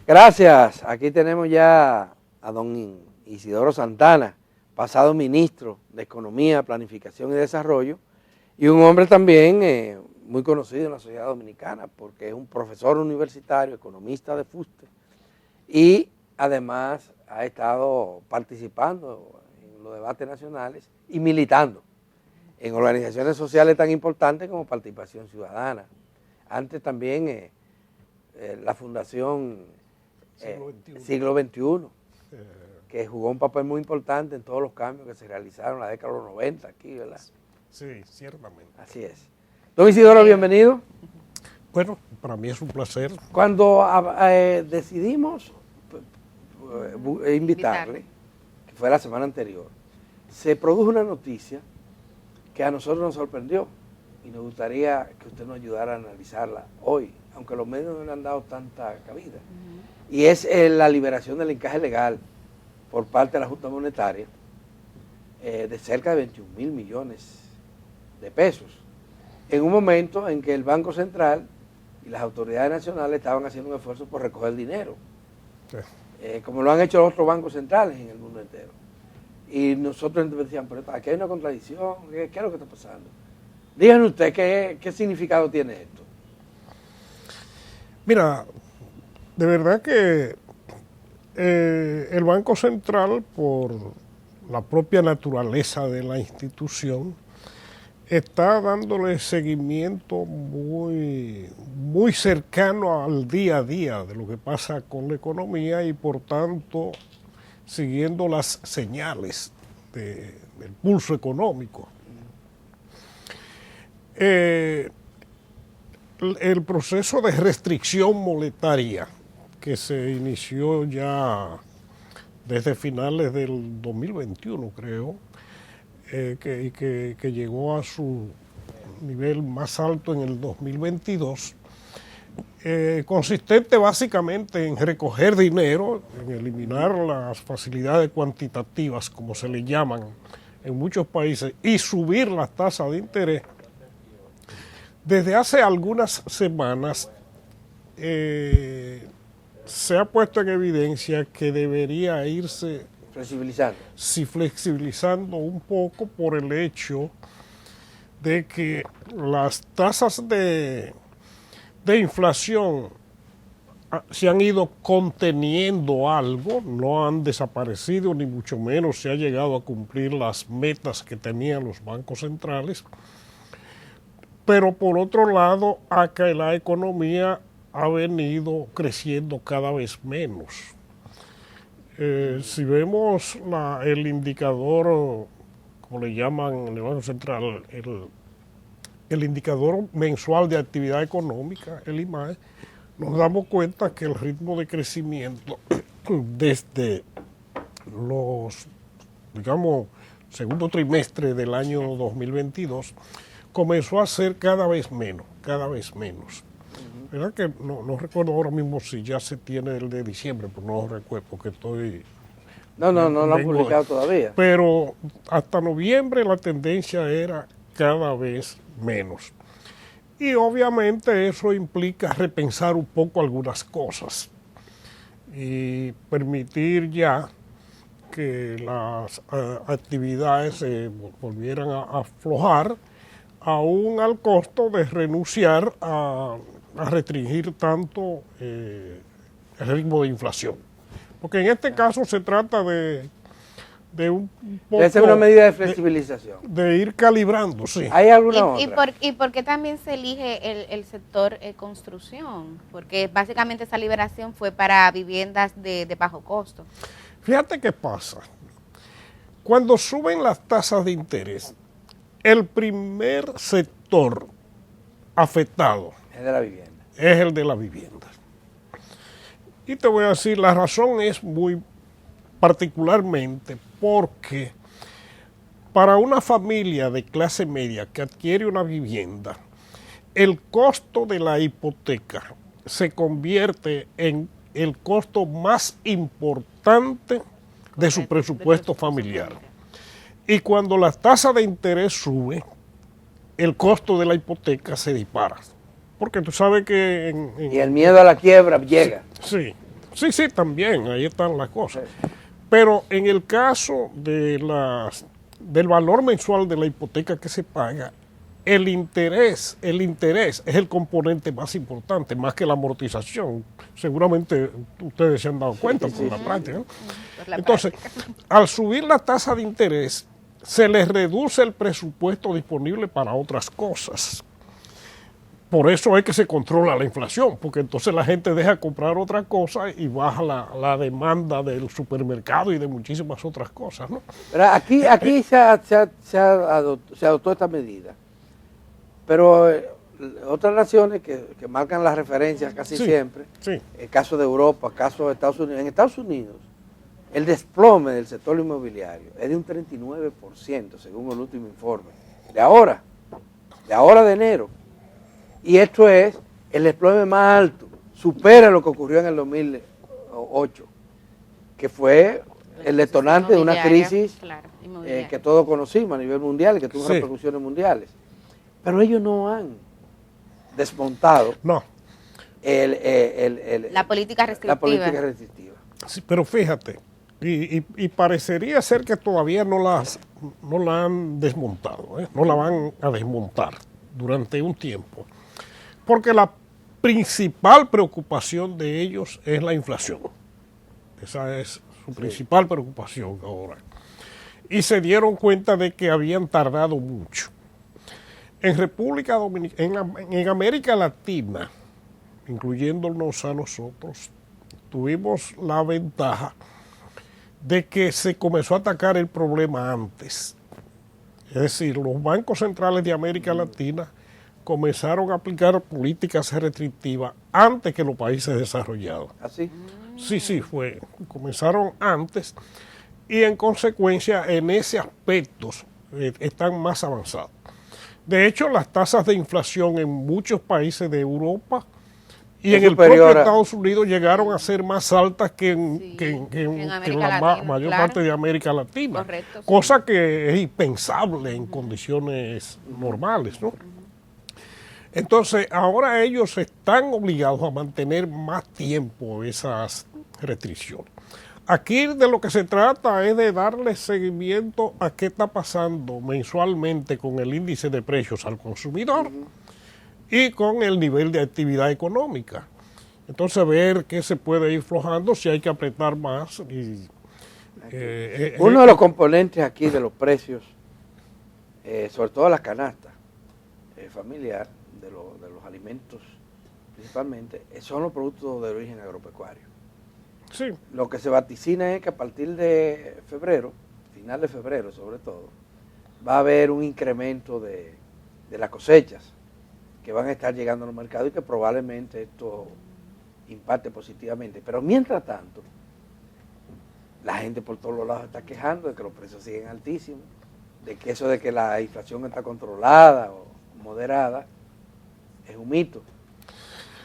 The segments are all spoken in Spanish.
Gracias. Aquí tenemos ya a don Isidoro Santana, pasado ministro de Economía, Planificación y Desarrollo, y un hombre también muy conocido en la sociedad dominicana, porque es un profesor universitario, economista de fuste, y además ha estado participando en los debates nacionales y militando en organizaciones sociales tan importantes como Participación Ciudadana. Antes también la Fundación Siglo XXI, que jugó un papel muy importante en todos los cambios que se realizaron en la década de los 90 aquí, ¿verdad? Sí, ciertamente. Así es. Don Isidoro, bienvenido. Bueno, para mí es un placer. Cuando decidimos invitarle, que fue la semana anterior, se produjo una noticia que a nosotros nos sorprendió y nos gustaría que usted nos ayudara a analizarla hoy, aunque los medios no le han dado tanta cabida. Y es la liberación del encaje legal por parte de la Junta Monetaria de cerca de 21.000 millones de pesos, en un momento en que el Banco Central y las autoridades nacionales estaban haciendo un esfuerzo por recoger dinero, sí, como lo han hecho los otros bancos centrales en el mundo entero. Y nosotros decíamos, pero aquí hay una contradicción, ¿qué es lo que está pasando? Díganos usted, ¿qué significado tiene esto? Mira, de verdad que el Banco Central, por la propia naturaleza de la institución, está dándole seguimiento muy cercano al día a día de lo que pasa con la economía y por tanto siguiendo las señales del pulso económico. El proceso de restricción monetaria que se inició ya desde finales del 2021, creo, que llegó a su nivel más alto en el 2022, consistente básicamente en recoger dinero, en eliminar las facilidades cuantitativas, como se le llaman en muchos países, y subir las tasas de interés. Desde hace algunas semanas se ha puesto en evidencia que debería irse flexibilizando un poco por el hecho de que las tasas de inflación se han ido conteniendo algo, no han desaparecido ni mucho menos se ha llegado a cumplir las metas que tenían los bancos centrales, pero por otro lado acá la economía ha venido creciendo cada vez menos. Si vemos el indicador, como le llaman en el Banco Central, el indicador mensual de actividad económica, el IMAE, nos damos cuenta que el ritmo de crecimiento desde los, digamos, segundo trimestre del año 2022 comenzó a ser cada vez menos. ¿Verdad que no recuerdo ahora mismo si ya se tiene el de diciembre, pero no lo recuerdo porque estoy... No lo han publicado todavía. Pero hasta noviembre la tendencia era cada vez menos. Y obviamente eso implica repensar un poco algunas cosas y permitir ya que las actividades se volvieran a aflojar, aún al costo de renunciar a restringir tanto el ritmo de inflación. Porque en este caso se trata de un poco... Esa es una medida de flexibilización. De ir calibrando, sí. ¿Hay alguna otra? ¿Y por qué también se elige el sector construcción? Porque básicamente esa liberación fue para viviendas de bajo costo. Fíjate qué pasa. Cuando suben las tasas de interés, el primer sector afectado es de la vivienda. Es el de la vivienda. Y te voy a decir, la razón es muy particularmente porque para una familia de clase media que adquiere una vivienda, el costo de la hipoteca se convierte en el costo más importante de su presupuesto familiar. Y cuando la tasa de interés sube, el costo de la hipoteca se dispara. Porque tú sabes que... y el miedo a la quiebra llega. Sí. Sí, sí, también, ahí están las cosas. Pero en el caso de del valor mensual de la hipoteca que se paga, el interés es el componente más importante, más que la amortización. Seguramente ustedes se han dado cuenta por la práctica, ¿no? Entonces, al subir la tasa de interés, se les reduce el presupuesto disponible para otras cosas. Por eso es que se controla la inflación, porque entonces la gente deja comprar otra cosa y baja la demanda del supermercado y de muchísimas otras cosas, ¿no? Pero aquí se adoptó esta medida. Pero otras naciones que marcan las referencias casi siempre, el caso de Europa, el caso de Estados Unidos, en Estados Unidos el desplome del sector inmobiliario es de un 39%, según el último informe, de ahora de enero. Y esto es el desplome más alto, supera lo que ocurrió en el 2008, que fue el detonante de una crisis que todos conocimos a nivel mundial y que tuvo repercusiones mundiales. Pero ellos no han desmontado la política restrictiva. Sí, pero fíjate, y parecería ser que todavía no la han desmontado, no la van a desmontar durante un tiempo. Porque la principal preocupación de ellos es la inflación. Esa es su principal preocupación ahora. Y se dieron cuenta de que habían tardado mucho. En República Dominicana, en América Latina, incluyéndonos a nosotros, tuvimos la ventaja de que se comenzó a atacar el problema antes. Es decir, los bancos centrales de América Latina comenzaron a aplicar políticas restrictivas antes que los países desarrollados. ¿Así? Sí, comenzaron antes y en consecuencia en ese aspecto están más avanzados. De hecho, las tasas de inflación en muchos países de Europa y en el propio Estados Unidos llegaron a ser más altas que en la mayor parte de América Latina. Correcto, cosa que es impensable en condiciones normales, ¿no? Entonces, ahora ellos están obligados a mantener más tiempo esas restricciones. Aquí de lo que se trata es de darle seguimiento a qué está pasando mensualmente con el índice de precios al consumidor y con el nivel de actividad económica. Entonces, ver qué se puede ir flojando, si hay que apretar más. Uno de los componentes aquí de los precios, sobre todo la canasta familiar, de los alimentos principalmente, son los productos de origen agropecuario. Sí. Lo que se vaticina es que a partir de febrero, final de febrero sobre todo, va a haber un incremento de las cosechas que van a estar llegando al mercado y que probablemente esto impacte positivamente. Pero mientras tanto, la gente por todos los lados está quejando de que los precios siguen altísimos, de que eso de que la inflación está controlada o moderada es un mito.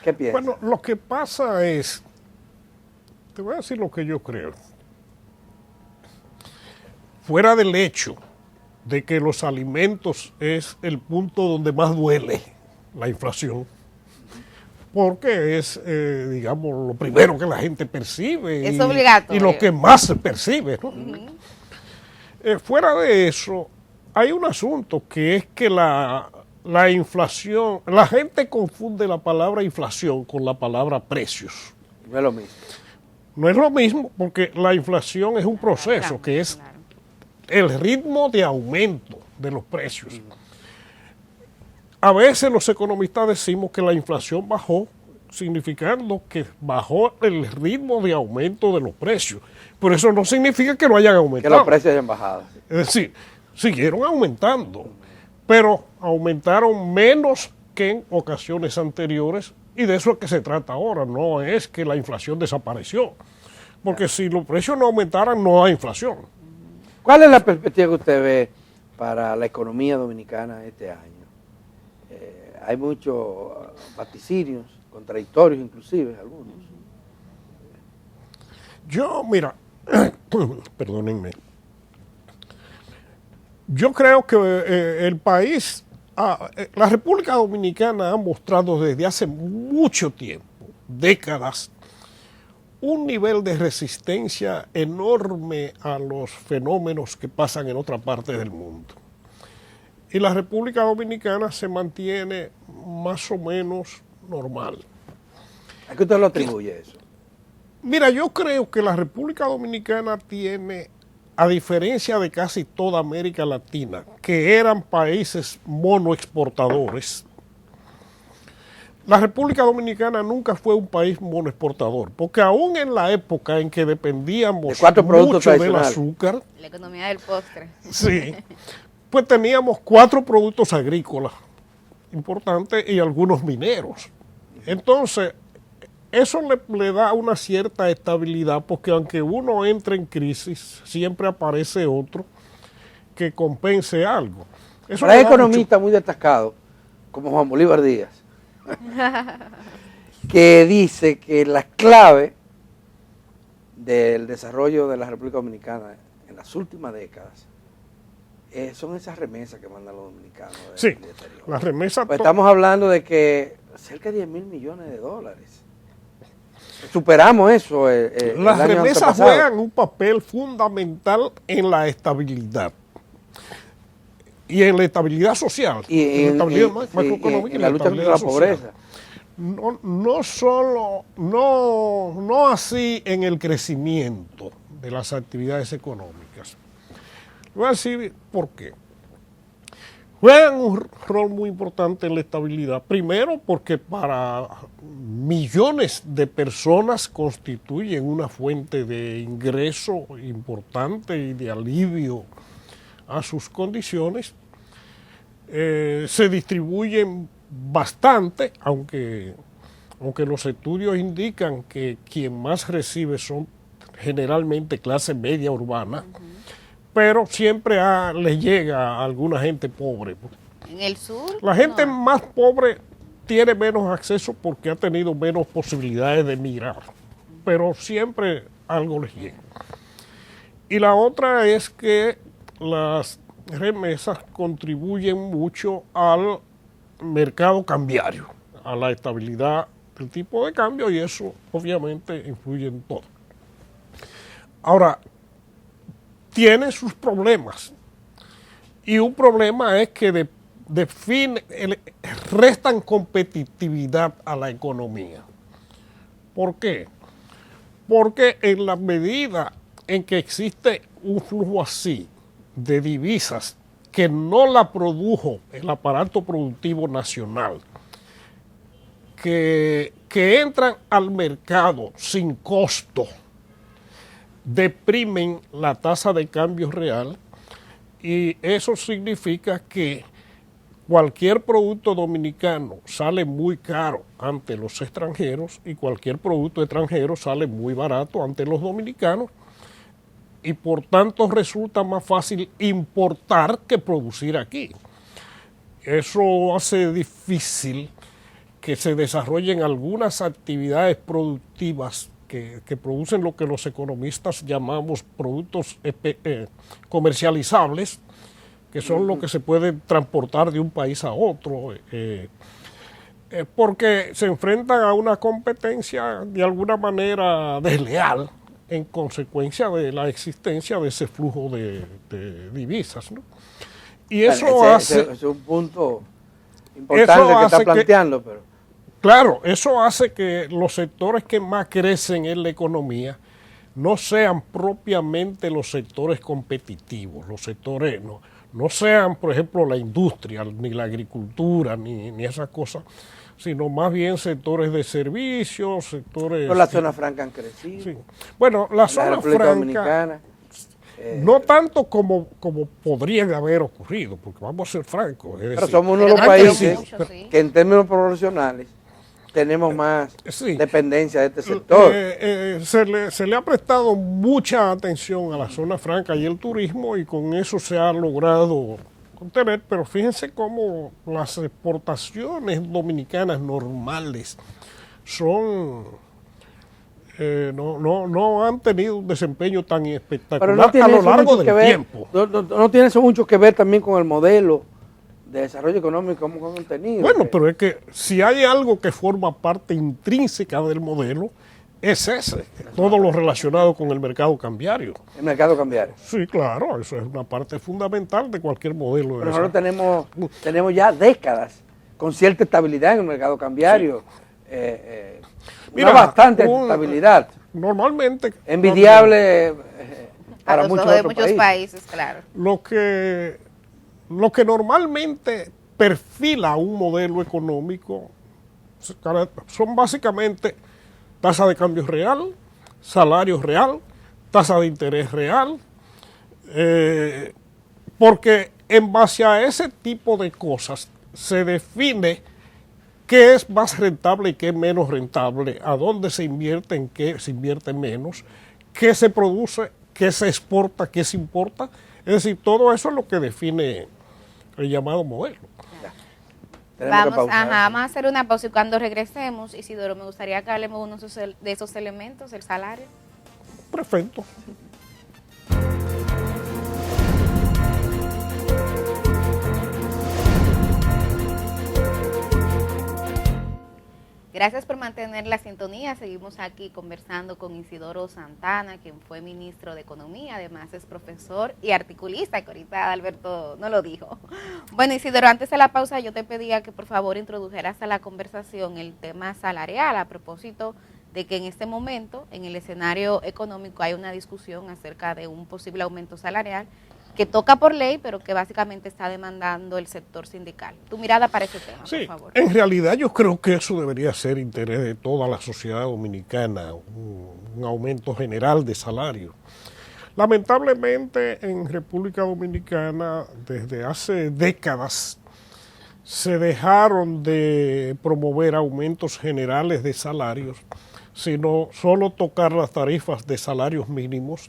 ¿Qué piensas? Bueno, lo que pasa es, te voy a decir lo que yo creo. Fuera del hecho de que los alimentos es el punto donde más duele la inflación, porque es, digamos, lo primero que la gente percibe. Es obligatorio. Y lo que más se percibe, ¿no? Fuera de eso, hay un asunto que es que la inflación, la gente confunde la palabra inflación con la palabra precios. No es lo mismo. No es lo mismo porque la inflación es un proceso que es el ritmo de aumento de los precios. A veces los economistas decimos que la inflación bajó, significando que bajó el ritmo de aumento de los precios. Pero eso no significa que no hayan aumentado. Que los precios hayan bajado. Es decir, siguieron aumentando, pero aumentaron menos que en ocasiones anteriores, y de eso es que se trata ahora, no es que la inflación desapareció, porque si los precios no aumentaran no hay inflación. ¿Cuál es la perspectiva que usted ve para la economía dominicana este año? Hay muchos vaticinios, contradictorios inclusive, algunos. Yo, mira, perdónenme, yo creo que el país, la República Dominicana ha mostrado desde hace mucho tiempo, décadas, un nivel de resistencia enorme a los fenómenos que pasan en otra parte del mundo. Y la República Dominicana se mantiene más o menos normal. ¿A qué usted lo atribuye eso? Mira, yo creo que la República Dominicana tiene, a diferencia de casi toda América Latina, que eran países monoexportadores, la República Dominicana nunca fue un país monoexportador, porque aún en la época en que dependíamos mucho del azúcar, la economía del postre, sí, pues teníamos 4 productos agrícolas importantes y algunos mineros. Entonces, eso le da una cierta estabilidad, porque aunque uno entre en crisis, siempre aparece otro que compense algo. Eso hay economistas muy destacados, como Juan Bolívar Díaz, que dice que la clave del desarrollo de la República Dominicana en las últimas décadas son esas remesas que mandan los dominicanos. Sí, las remesas. Pues estamos hablando de que cerca de 10 mil millones de dólares. Superamos eso. Las remesas juegan un papel fundamental en la estabilidad. Y en la estabilidad social. Y en la estabilidad macroeconómica y en la lucha contra la pobreza. No así en el crecimiento de las actividades económicas. Voy a decir por qué. Juegan un rol muy importante en la estabilidad. Primero, porque para millones de personas constituyen una fuente de ingreso importante y de alivio a sus condiciones. Se distribuyen bastante, aunque los estudios indican que quien más recibe son generalmente clase media urbana, pero siempre le llega a alguna gente pobre. ¿En el sur? La gente más pobre tiene menos acceso porque ha tenido menos posibilidades de migrar, pero siempre algo les llega. Y la otra es que las remesas contribuyen mucho al mercado cambiario, a la estabilidad del tipo de cambio, y eso obviamente influye en todo. Ahora, tiene sus problemas, y un problema es que restan competitividad a la economía. ¿Por qué? Porque en la medida en que existe un flujo así de divisas que no la produjo el aparato productivo nacional, que entran al mercado sin costo, deprimen la tasa de cambio real, y eso significa que cualquier producto dominicano sale muy caro ante los extranjeros y cualquier producto extranjero sale muy barato ante los dominicanos, y por tanto resulta más fácil importar que producir aquí. Eso hace difícil que se desarrollen algunas actividades productivas que producen lo que los economistas llamamos productos comercializables, que son lo que se puede transportar de un país a otro, porque se enfrentan a una competencia de alguna manera desleal en consecuencia de la existencia de ese flujo de divisas, ¿no? Y eso hace... Es un punto importante que está planteando, pero... Claro, eso hace que los sectores que más crecen en la economía no sean propiamente los sectores competitivos, los sectores no sean, por ejemplo, la industria, ni la agricultura, ni esas cosas, sino más bien sectores de servicios, sectores... Pero las zonas francas han crecido. Sí. Bueno, las zonas francas, no tanto como podrían haber ocurrido, porque vamos a ser francos. Pero decir, somos uno de los países que en términos proporcionales tenemos más dependencia de este sector. Se le ha prestado mucha atención a la zona franca y el turismo, y con eso se ha logrado contener, pero fíjense cómo las exportaciones dominicanas normales son no han tenido un desempeño tan espectacular a lo largo del tiempo. No tiene eso mucho que ver también con el modelo de desarrollo económico como contenido. Bueno, pero es que si hay algo que forma parte intrínseca del modelo, es ese, todo lo relacionado con el mercado cambiario. El mercado cambiario. Sí, claro, eso es una parte fundamental de cualquier modelo. Pero nosotros tenemos ya décadas con cierta estabilidad en el mercado cambiario. Mira, bastante estabilidad. Normalmente. Envidiable para muchos países, claro. Lo que normalmente perfila un modelo económico son básicamente tasa de cambio real, salario real, tasa de interés real, porque en base a ese tipo de cosas se define qué es más rentable y qué es menos rentable, a dónde se invierte, en qué se invierte menos, qué se produce, qué se exporta, qué se importa. Es decir, todo eso es lo que define el llamado modelo. Vamos a hacer una pausa y cuando regresemos, Isidoro, me gustaría que hablemos uno de esos elementos, el salario. Perfecto. Gracias por mantener la sintonía. Seguimos aquí conversando con Isidoro Santana, quien fue ministro de Economía, además es profesor y articulista, que ahorita Alberto no lo dijo. Bueno, Isidoro, antes de la pausa yo te pedía que por favor introdujeras a la conversación el tema salarial, a propósito de que en este momento, en el escenario económico, hay una discusión acerca de un posible aumento salarial que toca por ley, pero que básicamente está demandando el sector sindical. Tu mirada para ese tema, sí, por favor. En realidad yo creo que eso debería ser interés de toda la sociedad dominicana, un aumento general de salario. Lamentablemente en República Dominicana desde hace décadas se dejaron de promover aumentos generales de salarios, sino solo tocar las tarifas de salarios mínimos,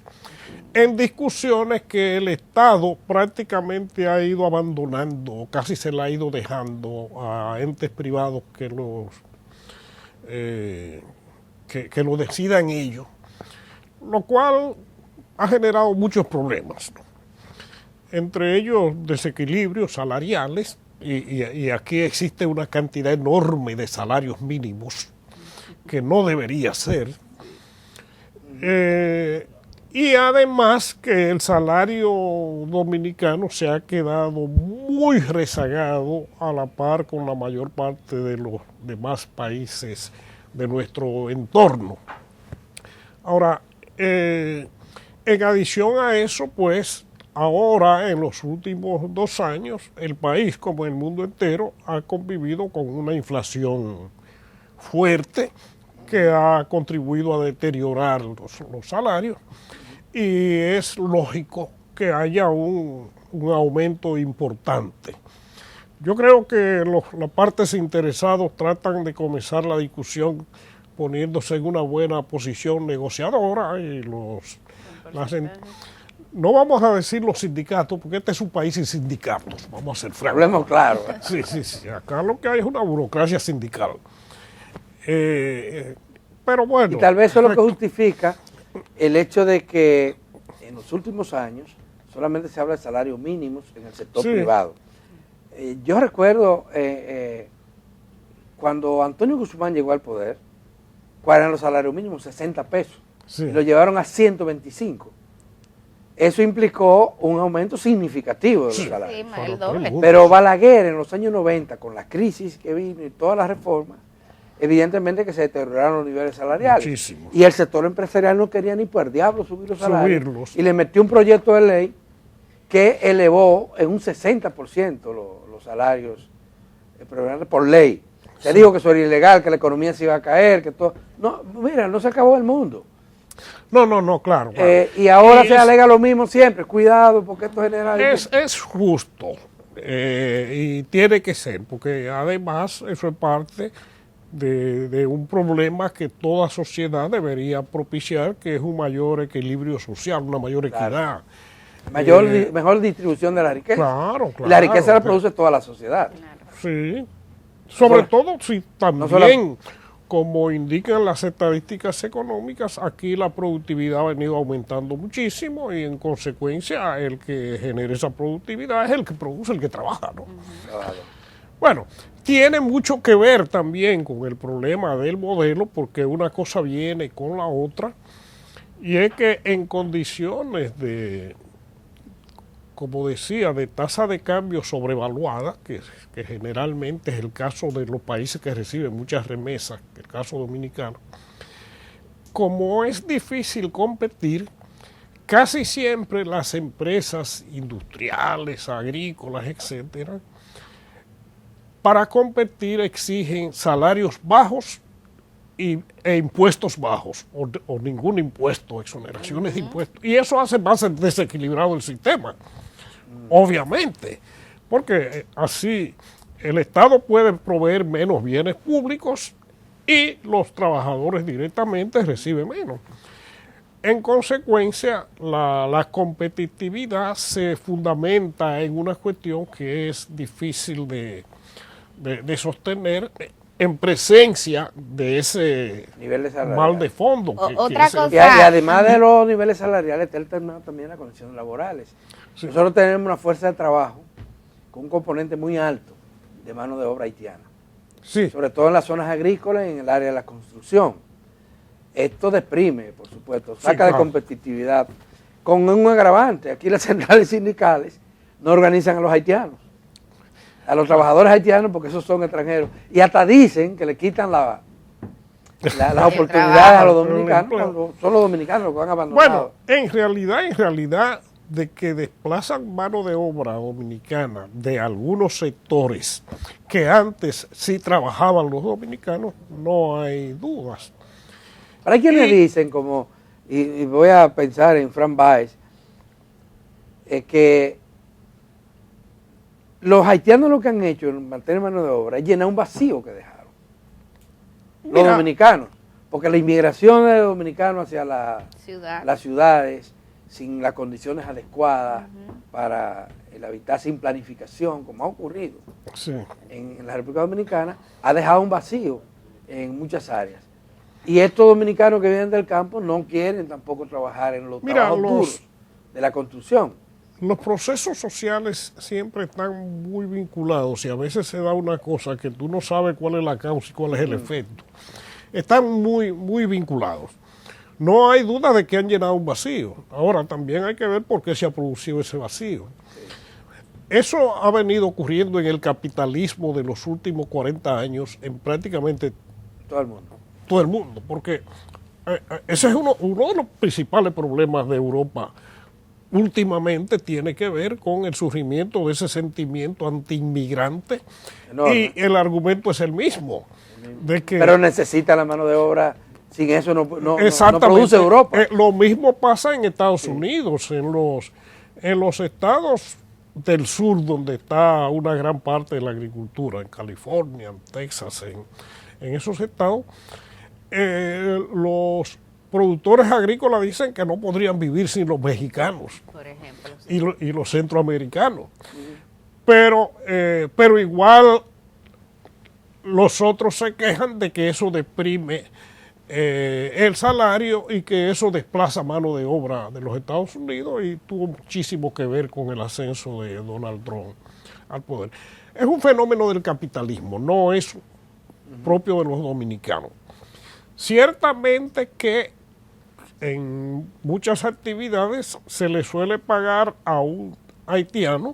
en discusiones que el Estado prácticamente ha ido abandonando, casi se la ha ido dejando a entes privados que lo decidan ellos, lo cual ha generado muchos problemas, ¿no? Entre ellos desequilibrios salariales, y aquí existe una cantidad enorme de salarios mínimos que no debería ser, y además que el salario dominicano se ha quedado muy rezagado a la par con la mayor parte de los demás países de nuestro entorno. Ahora, en adición a eso, pues, ahora en los últimos 2 años, el país, como el mundo entero, ha convivido con una inflación fuerte que ha contribuido a deteriorar los salarios, y es lógico que haya un aumento importante. Yo creo que las partes interesadas tratan de comenzar la discusión poniéndose en una buena posición negociadora, y no vamos a decir los sindicatos, porque este es un país sin sindicatos, vamos a ser francos. Hablemos claro. Sí, acá lo que hay es una burocracia sindical. Pero bueno. Y tal vez eso es lo que justifica el hecho de que en los últimos años solamente se habla de salarios mínimos en el sector privado. Yo recuerdo cuando Antonio Guzmán llegó al poder, ¿cuáles eran los salarios mínimos? 60 pesos. Sí. Y lo llevaron a 125. Eso implicó un aumento significativo de los salarios. Sí, el doble. Pero Balaguer en los años 90, con la crisis que vino y todas las reformas, evidentemente que se deterioraron los niveles salariales. Muchísimo. Y el sector empresarial no quería ni por diablo subir los salarios. Y le metió un proyecto de ley que elevó en un 60% los salarios por ley. Se dijo que eso era ilegal, que la economía se iba a caer, que todo. No, mira, no se acabó el mundo. No, claro. Y ahora se alega lo mismo siempre. Cuidado, porque esto genera... Es justo. Y tiene que ser, porque además eso es parte de un problema que toda sociedad debería propiciar, que es un mayor equilibrio social, una mayor equidad. Mejor distribución de la riqueza. Claro. La riqueza la produce toda la sociedad. Sí. Sobre todo si también, como indican las estadísticas económicas, aquí la productividad ha venido aumentando muchísimo, y en consecuencia el que genera esa productividad es el que produce, el que trabaja, ¿no? Bueno, tiene mucho que ver también con el problema del modelo, porque una cosa viene con la otra, y es que en condiciones de, como decía, de tasa de cambio sobrevaluada, que generalmente es el caso de los países que reciben muchas remesas, el caso dominicano, como es difícil competir, casi siempre las empresas industriales, agrícolas, etcétera, para competir exigen salarios bajos e impuestos bajos, o ningún impuesto, exoneraciones de impuestos. Y eso hace más desequilibrado el sistema, obviamente, porque así el Estado puede proveer menos bienes públicos y los trabajadores directamente reciben menos. En consecuencia, la competitividad se fundamenta en una cuestión que es difícil de sostener en presencia de ese nivel de mal de fondo. Otra cosa. Y además de los niveles salariales, está el tema también de las condiciones laborales. Sí. Nosotros tenemos una fuerza de trabajo con un componente muy alto de mano de obra haitiana. Sí. Sobre todo en las zonas agrícolas y en el área de la construcción. Esto deprime, por supuesto, saca de competitividad. Con un agravante, aquí las centrales sindicales no organizan a los haitianos, a los trabajadores haitianos, porque esos son extranjeros. Y hasta dicen que le quitan las oportunidades a los dominicanos, cuando son los dominicanos los que han abandonado. Bueno, en realidad, de que desplazan mano de obra dominicana de algunos sectores que antes sí trabajaban los dominicanos, no hay dudas. Pero hay quienes dicen, como, y voy a pensar en Fran Báez, que los haitianos lo que han hecho en mantener mano de obra es llenar un vacío que dejaron los dominicanos, porque la inmigración de los dominicanos hacia las ciudades sin las condiciones adecuadas para el habitar, sin planificación, como ha ocurrido en la República Dominicana, ha dejado un vacío en muchas áreas. Y estos dominicanos que vienen del campo no quieren tampoco trabajar en los trabajos duros de la construcción. Los procesos sociales siempre están muy vinculados y a veces se da una cosa que tú no sabes cuál es la causa y cuál es el efecto. Están muy, muy vinculados. No hay duda de que han llenado un vacío. Ahora también hay que ver por qué se ha producido ese vacío. Eso ha venido ocurriendo en el capitalismo de los últimos 40 años en prácticamente todo el mundo. Todo el mundo, porque ese es uno de los principales problemas de Europa últimamente, tiene que ver con el surgimiento de ese sentimiento antiinmigrante y el argumento es el mismo. De que, pero necesita la mano de obra, sin eso no produce Europa. Lo mismo pasa en Estados Unidos, en los estados del sur donde está una gran parte de la agricultura, en California, en Texas, en esos estados, los productores agrícolas dicen que no podrían vivir sin los mexicanos, por ejemplo, y los centroamericanos. Pero igual los otros se quejan de que eso deprime el salario y que eso desplaza mano de obra de los Estados Unidos y tuvo muchísimo que ver con el ascenso de Donald Trump al poder. Es un fenómeno del capitalismo, no es propio de los dominicanos. Ciertamente que en muchas actividades se le suele pagar a un haitiano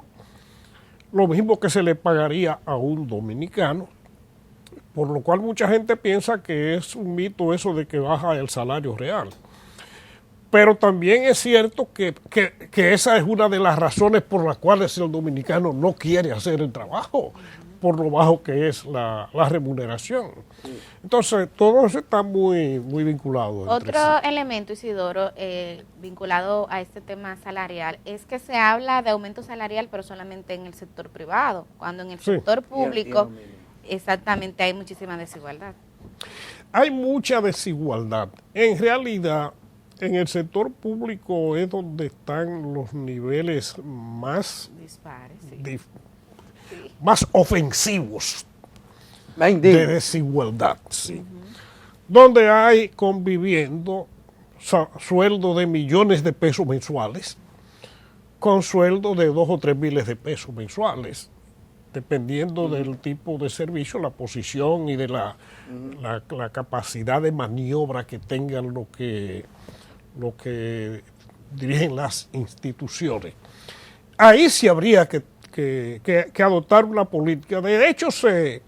lo mismo que se le pagaría a un dominicano, por lo cual mucha gente piensa que es un mito eso de que baja el salario real. Pero también es cierto que esa es una de las razones por las cuales el dominicano no quiere hacer el trabajo, por lo bajo que es la remuneración. Entonces, todo eso está muy, muy vinculado. Otro elemento, Isidoro, vinculado a este tema salarial, es que se habla de aumento salarial, pero solamente en el sector privado, cuando en el sector público, exactamente, hay muchísima desigualdad. Hay mucha desigualdad. En realidad, en el sector público es donde están los niveles más dispares, más ofensivos de desigualdad, donde hay conviviendo sueldo de millones de pesos mensuales con sueldo de 2 o 3 miles de pesos mensuales dependiendo del tipo de servicio, la posición y de la capacidad de maniobra que tengan lo que dirigen las instituciones. Ahí sí habría que adoptar una política. De hecho, se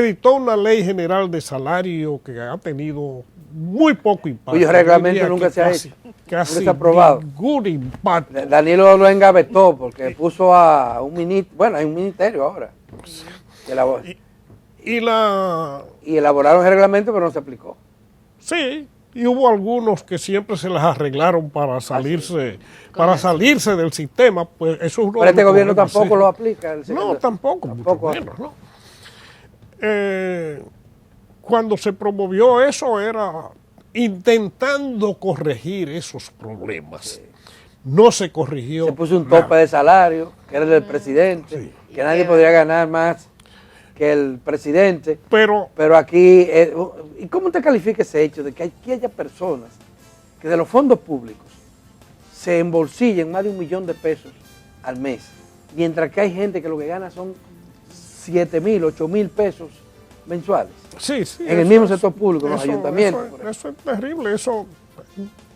dictó una ley general de salario que ha tenido muy poco impacto. Cuyo reglamento nunca se ha hecho. Casi nunca se ha aprobado. Ningún impacto. Danilo lo engavetó porque puso a un ministerio, bueno, hay un ministerio ahora. Y elaboraron el reglamento, pero no se aplicó. Sí, y hubo algunos que siempre se las arreglaron para salirse, del sistema. Pues eso es uno pero este gobierno tampoco lo aplica. No, tampoco. Mucho menos, ¿no? Cuando se promovió eso era intentando corregir esos problemas. Sí. No se corrigió. Se puso un tope de salario, que era el del presidente, sí, que nadie podría ganar más que el presidente. Pero aquí, ¿y cómo usted califica ese hecho de que aquí haya personas que de los fondos públicos se embolsillen más de $1 millón al mes, mientras que hay gente que lo que gana son 7,000, 8,000 pesos mensuales? Sí, sí. En el mismo sector público, en los ayuntamientos. Eso es terrible, eso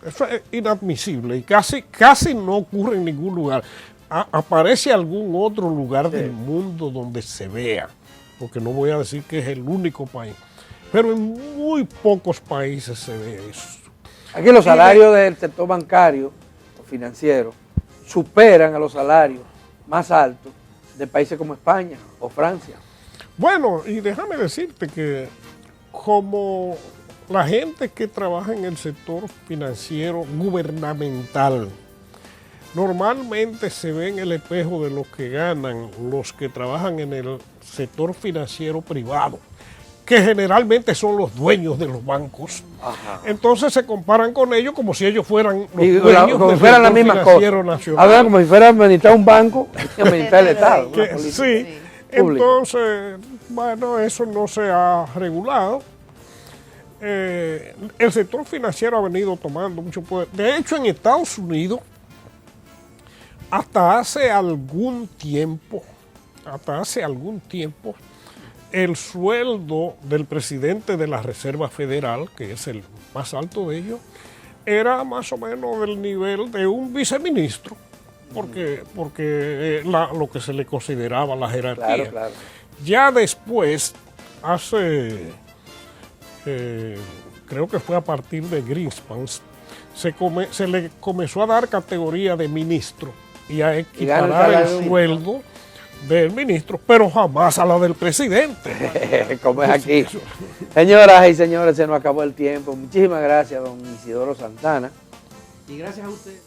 es inadmisible y casi no ocurre en ningún lugar. Aparece algún otro lugar del mundo donde se vea, porque no voy a decir que es el único país, pero en muy pocos países se ve eso. Aquí los salarios del sector bancario o financiero superan a los salarios más altos de países como España o Francia. Bueno, y déjame decirte que como la gente que trabaja en el sector financiero gubernamental, normalmente se ve en el espejo de lo que ganan los que trabajan en el sector financiero privado, que generalmente son los dueños de los bancos. Ajá. Entonces se comparan con ellos como si ellos fueran los dueños del sector financiero nacional. Hablan como si fuera administrar un banco y administrar el Estado. Sí. Entonces, bueno, eso no se ha regulado. El sector financiero ha venido tomando mucho poder. De hecho, en Estados Unidos, hasta hace algún tiempo, el sueldo del presidente de la Reserva Federal, que es el más alto de ellos, era más o menos del nivel de un viceministro, porque lo que se le consideraba la jerarquía. Claro. Ya después, creo que fue a partir de Greenspan, se le comenzó a dar categoría de ministro y a equiparar el sueldo del ministro, pero jamás a la del presidente. Como es aquí. Señoras y señores, se nos acabó el tiempo. Muchísimas gracias, don Isidoro Santana. Y gracias a usted.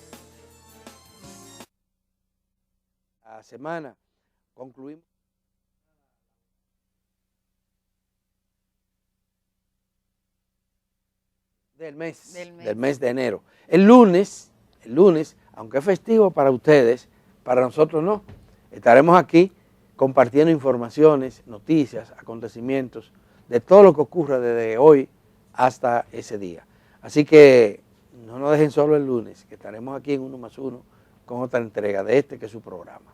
La semana concluimos. Del mes de enero. El lunes, aunque es festivo para ustedes, para nosotros no. Estaremos aquí compartiendo informaciones, noticias, acontecimientos, de todo lo que ocurra desde hoy hasta ese día. Así que no nos dejen solo el lunes, que estaremos aquí en 1+1 con otra entrega de que es su programa.